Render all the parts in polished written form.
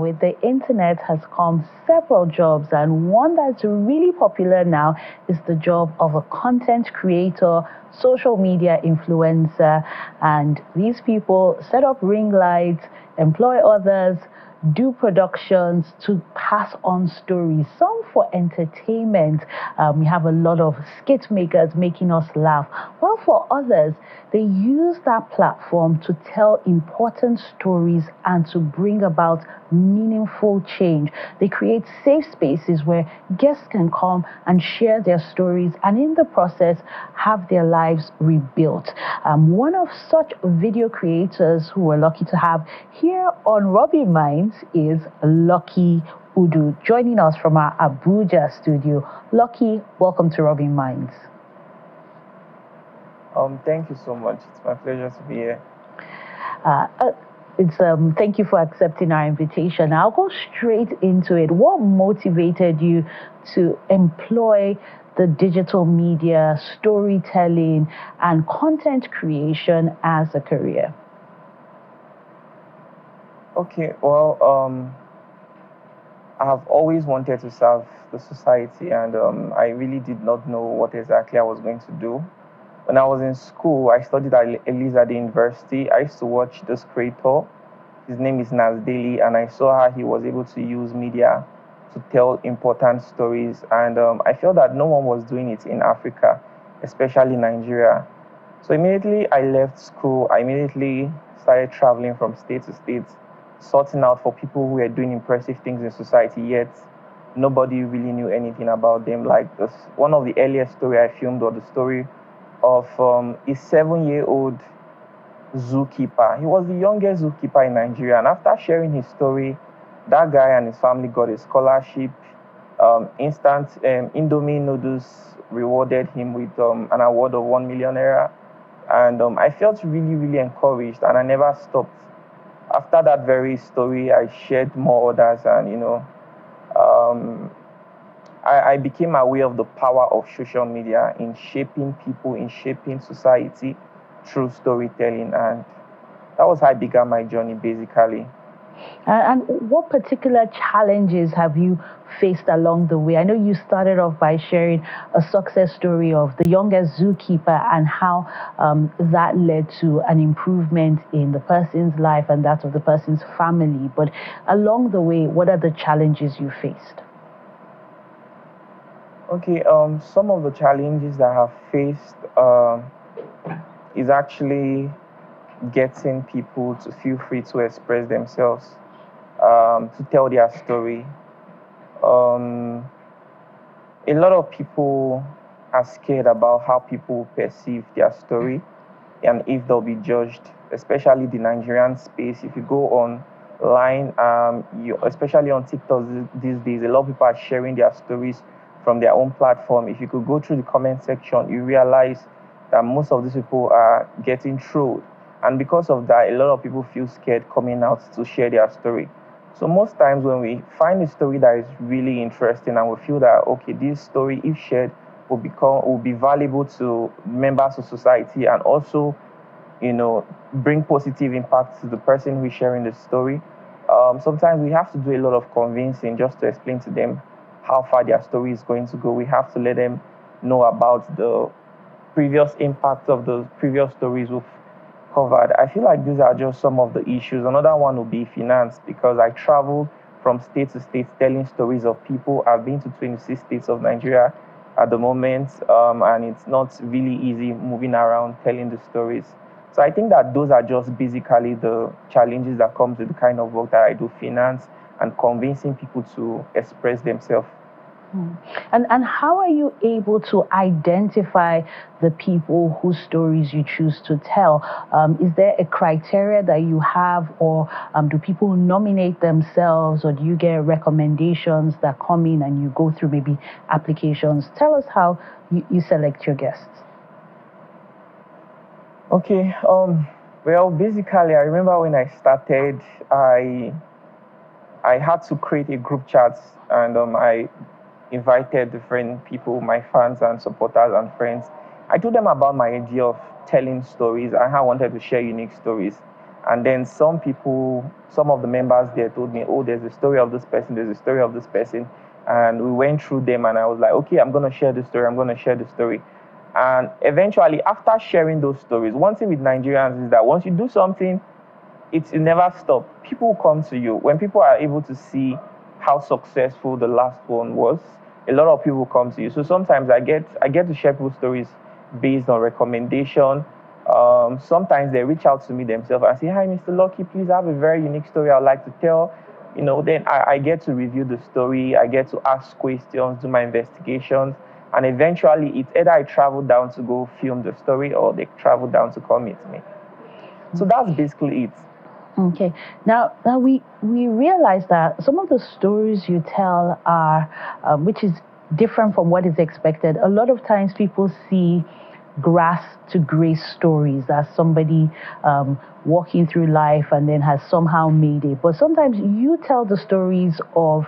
with the internet has come several jobs, and one that's really popular now is the job of a content creator, social media influencer. And these people set up ring lights, employ others, do productions to pass on stories, some for entertainment. We have a lot of skit makers making us laugh, while for others, they use that platform to tell important stories and to bring about meaningful change. They create safe spaces where guests can come and share their stories and in the process have their lives rebuilt. One of such video creators who we're lucky to have here on Rubbin Minds is Lucky Udu, joining us from our Abuja studio. Lucky, welcome to Rubbin Minds. Thank you so much. It's my pleasure to be here. Thank you for accepting our invitation. I'll go straight into it. What motivated you to employ the digital media, storytelling, and content creation as a career? Okay, well, I have always wanted to serve the society, and I really did not know what exactly I was going to do. When I was in school, I studied at Elizade University. I used to watch this creator. His name is Nas Daily, and I saw how he was able to use media to tell important stories. And I felt that no one was doing it in Africa, especially Nigeria. So immediately I left school. I immediately started traveling from state to state, sorting out for people who were doing impressive things in society, yet nobody really knew anything about them. Like this, one of the earliest story I filmed was the story of a 7-year-old zookeeper. He was the youngest zookeeper in Nigeria, and after sharing his story, that guy and his family got a scholarship. Instant Indomie noodles rewarded him with an award of 1 million naira, and I felt really, really encouraged, and I never stopped. After that very story, I shared more others, and I became aware of the power of social media in shaping people, in shaping society through storytelling. And that was how I began my journey, basically. And what particular challenges have you faced along the way? I know you started off by sharing a success story of the youngest zookeeper and how that led to an improvement in the person's life and that of the person's family. But along the way, what are the challenges you faced? Okay, some of the challenges that I have faced is actually getting people to feel free to express themselves, to tell their story. A lot of people are scared about how people perceive their story and if they'll be judged, especially the Nigerian space. If you go online, especially on TikTok these days, a lot of people are sharing their stories from their own platform. If you could go through the comment section, you realize that most of these people are getting trolled. And because of that, a lot of people feel scared coming out to share their story. So most times when we find a story that is really interesting and we feel that, okay, this story, if shared, will be valuable to members of society and also, bring positive impact to the person who is sharing the story. Sometimes we have to do a lot of convincing just to explain to them how far their story is going to go. We have to let them know about the previous impact of the previous stories we've covered. I feel like these are just some of the issues. Another one would be finance, because I traveled from state to state telling stories of people. I've been to 26 states of Nigeria at the moment, and it's not really easy moving around telling the stories. So I think that those are just basically the challenges that comes with the kind of work that I do, finance and convincing people to express themselves. And how are you able to identify the people whose stories you choose to tell? Is there a criteria that you have, or do people nominate themselves, or do you get recommendations that come in and you go through maybe applications? Tell us how you select your guests. Okay. Well, basically, I remember when I started, I had to create a group chat, and I invited different people, my fans and supporters and friends. I told them about my idea of telling stories and how I wanted to share unique stories. And then some of the members there told me, oh, there's a story of this person, there's a story of this person. And we went through them, and I was like, okay, I'm going to share the story, I'm going to share the story. And eventually, after sharing those stories, one thing with Nigerians is that once you do something, it never stops. People come to you. When people are able to see how successful the last one was, a lot of people come to you. So sometimes I get to share people's stories based on recommendation. Sometimes they reach out to me themselves and say, hi, Mr. Lucky, please, I have a very unique story I'd like to tell. Then I get to review the story, I get to ask questions, do my investigations, and eventually it's either I travel down to go film the story or they travel down to come meet me. So that's basically it. Okay. Now we realize that some of the stories you tell are, which is different from what is expected. A lot of times people see grass to grace stories as somebody walking through life and then has somehow made it. But sometimes you tell the stories of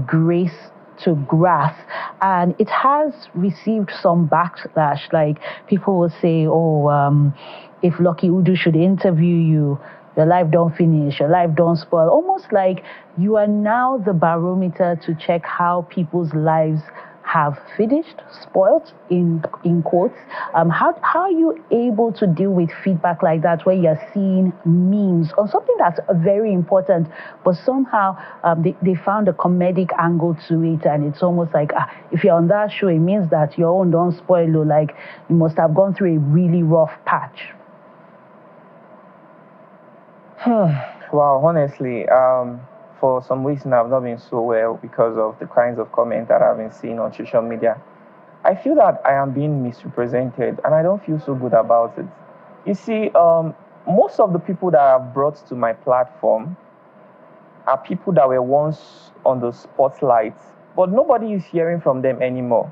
grace to grass, and it has received some backlash. Like people will say, oh, if Lucky Udu should interview you, your life don't finish, your life don't spoil. Almost like you are now the barometer to check how people's lives have finished, spoiled in quotes. How are you able to deal with feedback like that, where you're seeing memes on something that's very important, but somehow they found a comedic angle to it, and it's almost like if you're on that show, it means that your own don't spoil, or like you must have gone through a really rough patch. Well, honestly, for some reason I've not been so well because of the kinds of comments that I've been seeing on social media. I feel that I am being misrepresented, and I don't feel so good about it. You see, most of the people that I've brought to my platform are people that were once on the spotlight, but nobody is hearing from them anymore.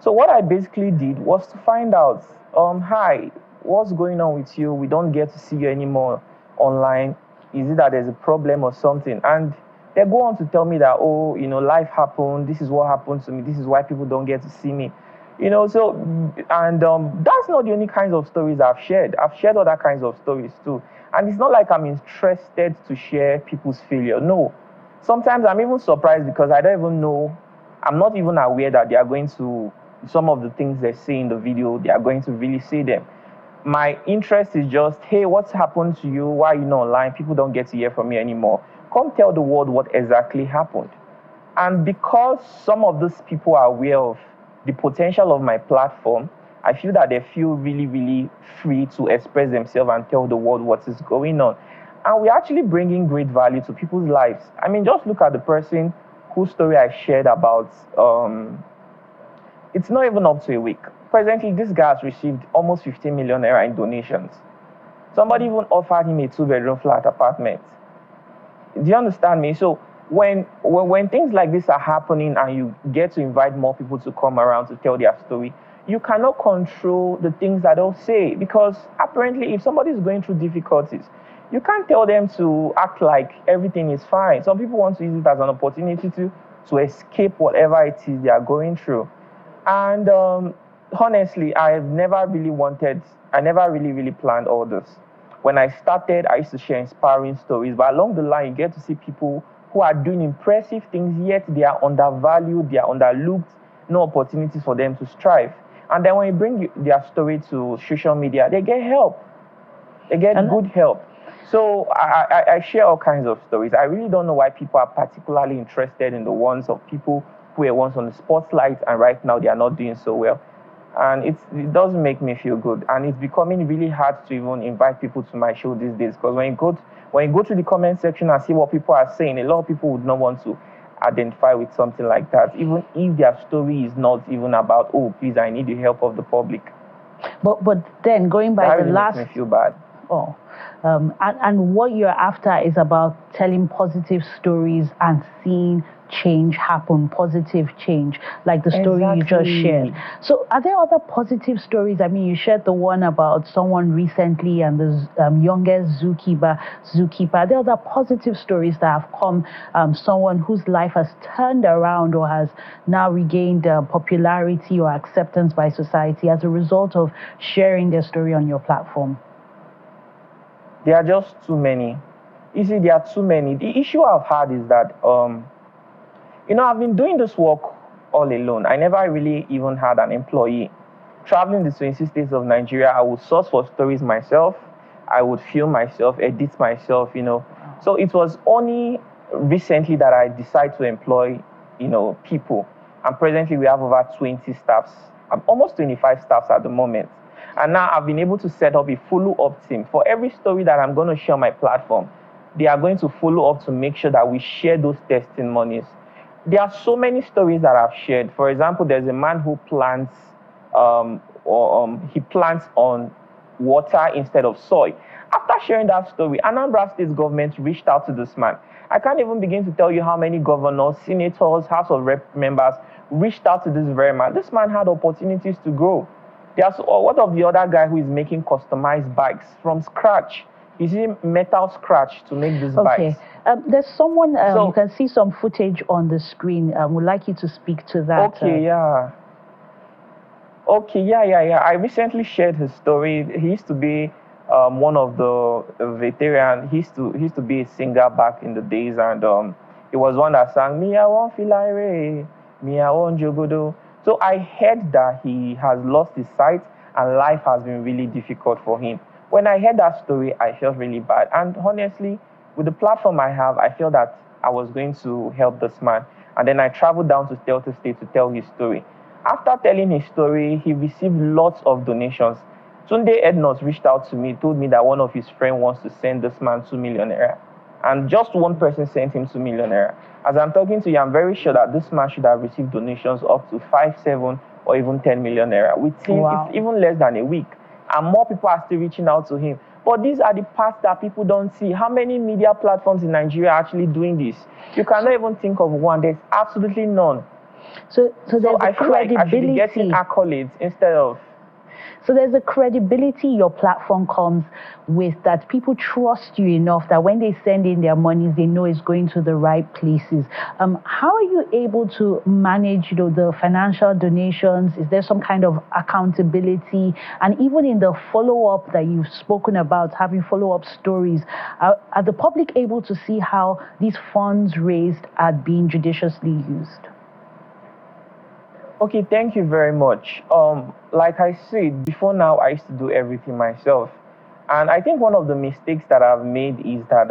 So what I basically did was to find out, hi, what's going on with you? We don't get to see you anymore online. Is it that there's a problem or something? And they go on to tell me that, oh, life happened, this is what happened to me, this is why people don't get to see me. So, and that's not the only kinds of stories I've shared. I've shared other kinds of stories too. And it's not like I'm interested to share people's failure. No. Sometimes I'm even surprised because I don't even know, I'm not even aware that they are going to, some of the things they say in the video, they are going to really say them. My interest is just, hey, what's happened to you? Why are you not online? People don't get to hear from me anymore. Come tell the world what exactly happened. And because some of these people are aware of the potential of my platform, I feel that they feel really, really free to express themselves and tell the world what is going on. And we're actually bringing great value to people's lives. I mean, just look at the person whose story I shared about. It's not even up to a week. Presently, this guy has received almost 15 million naira in donations. Somebody even offered him a 2-bedroom flat apartment. Do you understand me? So when things like this are happening and you get to invite more people to come around to tell their story, you cannot control the things that they'll say, because apparently if somebody is going through difficulties, you can't tell them to act like everything is fine. Some people want to use it as an opportunity to escape whatever it is they are going through. And honestly, I never really planned all this. When I started, I used to share inspiring stories, but along the line, you get to see people who are doing impressive things, yet they are undervalued, they are underlooked, no opportunities for them to strive. And then when you bring their story to social media, they get help. They get good help. So I share all kinds of stories. I really don't know why people are particularly interested in the ones of people who were once on the spotlight and right now they are not doing so well. And it doesn't make me feel good. And it's becoming really hard to even invite people to my show these days, because when you go to the comment section and see what people are saying, a lot of people would not want to identify with something like that, even if their story is not even about, oh, please, I need the help of the public. But then going by the last, makes me feel bad. Oh, and what you're after is about telling positive stories and seeing change happen, positive change, like the story you just shared. So are there other positive stories? I mean, you shared the one about someone recently and the youngest zookeeper. Are there other positive stories that have come, someone whose life has turned around or has now regained popularity or acceptance by society as a result of sharing their story on your platform? There are just too many. You see, there are too many. The issue I've had is that, I've been doing this work all alone. I never really even had an employee. Traveling the 26 states of Nigeria, I would source for stories myself. I would film myself, edit myself. So it was only recently that I decided to employ, people. And presently we have over 20 staffs, almost 25 staffs at the moment. And now I've been able to set up a follow-up team. For every story that I'm going to share on my platform, they are going to follow up to make sure that we share those testimonies. There are so many stories that I've shared. For example, there's a man who plants, he plants on water instead of soil. After sharing that story, Anambra State government reached out to this man. I can't even begin to tell you how many governors, senators, House of Rep members reached out to this very man. This man had opportunities to grow. There's what of the other guy who is making customized bikes from scratch? He's using metal scratch to make these bikes. There's someone, you can see some footage on the screen. Would like you to speak to that. Okay, yeah. I recently shared his story. He used to be one of the veteran. He used to be a singer back in the days, and he was one that sang "Me I want Filare, Me I want Jogodo." So I heard that he has lost his sight and life has been really difficult for him. When I heard that story, I felt really bad. And honestly, with the platform I have, I felt that I was going to help this man. And then I traveled down to Delta State to tell his story. After telling his story, he received lots of donations. Tunde Ednos reached out to me, told me that one of his friends wants to send this man 2 million naira. And just one person sent him 2 million naira. As I'm talking to you, I'm very sure that this man should have received donations up to 5, 7, or even 10 million naira. Within it's even less than a week. And more people are still reaching out to him. But these are the parts that people don't see. How many media platforms in Nigeria are actually doing this? You cannot even think of one. There's absolutely none. So I feel like I should be getting accolades instead of... So there's a credibility your platform comes with, that people trust you enough that when they send in their monies, they know it's going to the right places. How are you able to manage, the financial donations? Is there some kind of accountability? And even in the follow-up that you've spoken about, having follow-up stories, are the public able to see how these funds raised are being judiciously used? Okay, thank you very much. Like I said, before now, I used to do everything myself. And I think one of the mistakes that I've made is that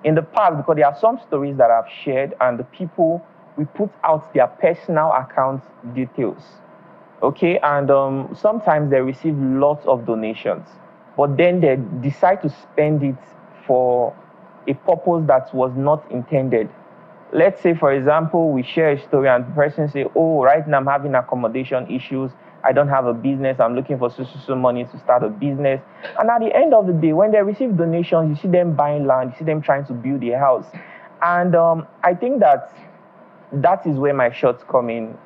in the past, because there are some stories that I've shared and the people, we put out their personal account details. Okay, and sometimes they receive lots of donations, but then they decide to spend it for a purpose that was not intended. Let's say, for example, we share a story and the person say, oh, right now I'm having accommodation issues. I don't have a business. I'm looking for so money to start a business. And at the end of the day, when they receive donations, you see them buying land, you see them trying to build a house. And I think that is where my shortcoming,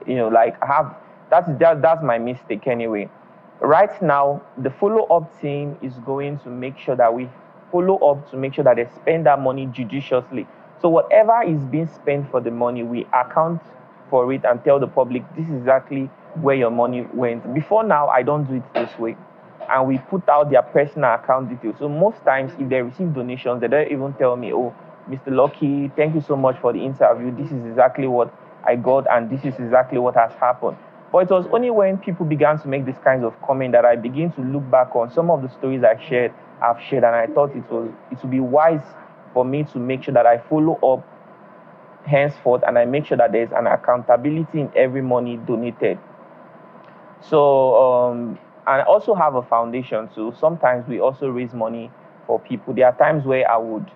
that's my mistake anyway. Right now, the follow-up team is going to make sure that we follow up to make sure that they spend that money judiciously. So whatever is being spent for the money, we account for it and tell the public this is exactly where your money went. Before now, I don't do it this way. And we put out their personal account details. So most times, if they receive donations, they don't even tell me, oh, Mr. Lucky, thank you so much for the interview. This is exactly what I got and this is exactly what has happened. But it was only when people began to make these kinds of comments that I begin to look back on some of the stories I've shared, and I thought it would be wise for me to make sure that I follow up henceforth and I make sure that there's an accountability in every money donated. So, and I also have a foundation too. Sometimes we also raise money for people. There are times where I would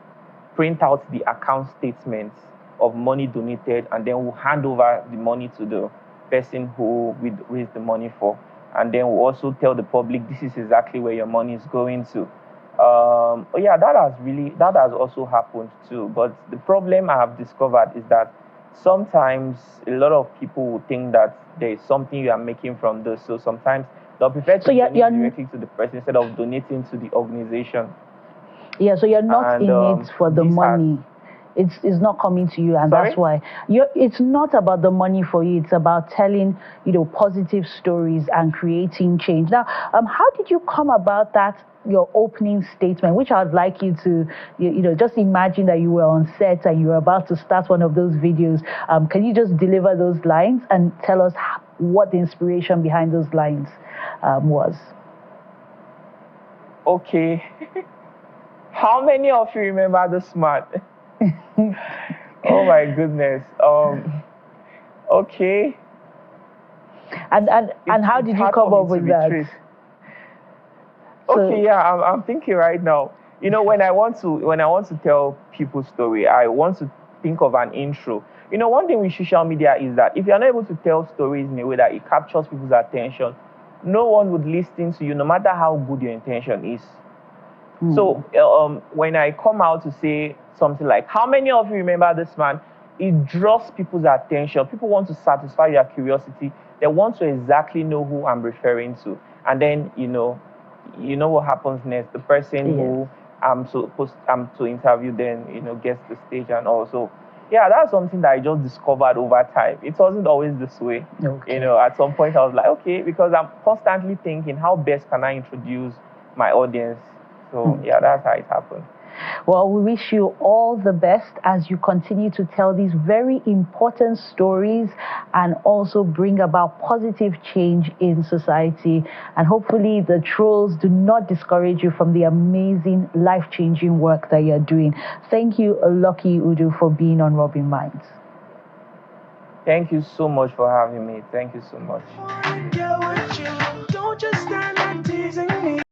print out the account statements of money donated and then we'll hand over the money to the person who we raised the money for. And then we'll also tell the public this is exactly where your money is going to. That has also happened too. But the problem I have discovered is that sometimes a lot of people will think that there is something you are making from this. So sometimes they'll prefer to donate directly to the person instead of donating to the organization. Yeah, so you're not in it for the money. It's not coming to you, and Sorry? that's why it's not about the money for you. It's about telling, positive stories and creating change. Now, how did you come about that? Your opening statement, which I'd like you to, just imagine that you were on set and you were about to start one of those videos. Can you just deliver those lines and tell us what the inspiration behind those lines was? Okay. How many of you remember this man? Oh my goodness. Okay. And how did you come up with that? Okay, yeah, I'm thinking right now. When I want to tell people's story, I want to think of an intro. One thing with social media is that if you're not able to tell stories in a way that it captures people's attention, no one would listen to you, no matter how good your intention is. So when I come out to say something like, how many of you remember this man? It draws people's attention. People want to satisfy their curiosity. They want to exactly know who I'm referring to. And then, you know what happens next. The person who I'm to interview then, gets the stage and all. So, yeah, that's something that I just discovered over time. It wasn't always this way. Okay. At some point I was like, okay, because I'm constantly thinking, how best can I introduce my audience? So, yeah, that's how it happened. Well, we wish you all the best as you continue to tell these very important stories and also bring about positive change in society. And hopefully the trolls do not discourage you from the amazing, life-changing work that you're doing. Thank you, Lucky Udu, for being on Rubbin Minds. Thank you so much for having me. Thank you so much.